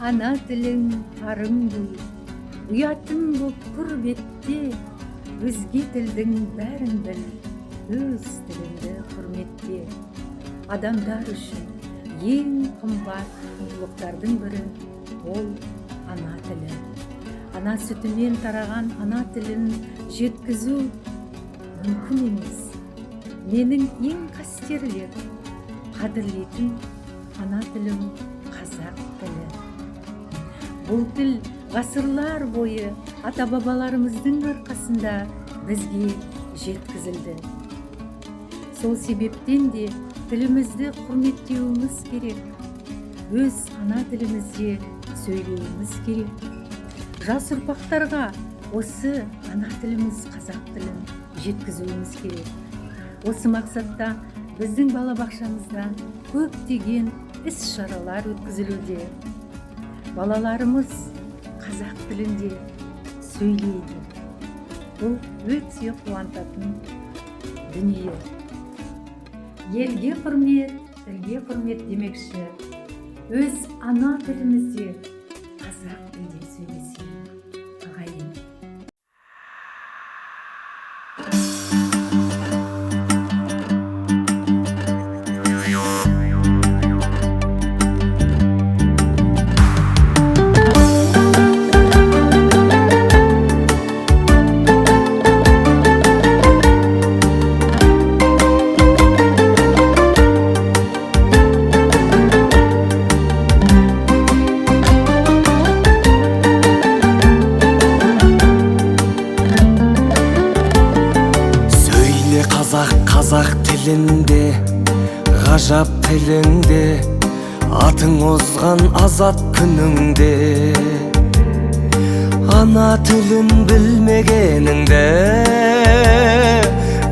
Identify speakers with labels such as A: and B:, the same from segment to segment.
A: ана тилиң арыңдый, уятым боп курбетте, өзге тилдин бәрін біл, өз тилиңди құрметте. Адамдар үшін ең қымбат құндылықтардың бірі ол ана тілі. Ана сүтінен тараған ана тілін жеткізу мүмкін емес. Менің ең қастерлеп, қадірлейтін ана тілім қазақ тілі. Бұл тіл ғасырлар бойы ата-бабаларымыздың арқасында бізге жеткізілді. Сол себептен де тілімізді құрметтеуіміз керек. Өз ана тілімізде сөйлеуіміз керек. Жас ұрпақтарға осы ана тіліміз қазақ тілін жеткізуіміз керек. Осы мақсатта біздің балабақшамызда көптеген іс-шаралар өткізілуде. Балаларымыз қазақ тілінде сөйлейді. Бұл өте қуантатын дүние. Елге құрмет, тілге құрмет демекші, өз ана тілімізде қазақ тілінде сөйлесейік, ағайын.
B: Қазақ тілінде, ғажап тіліңде, атың озған азат күніңде. Ана тілін білмегеніңде,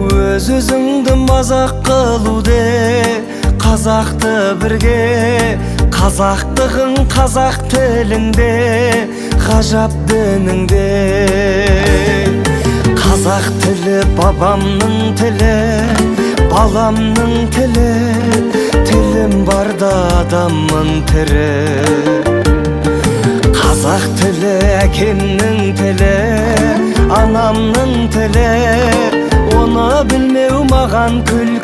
B: өз-өзіңді мазақ қылуде. Қазақты бірге, қазақтығың қазақ тіліңде, ғажап дініңде. Қазақ тілі бабамның тілі, баламның тілі, тілім барда адаммын тірі. Қазақ тілі әкемнің тілі, анамның тілі, оны білмеу маған күлкі.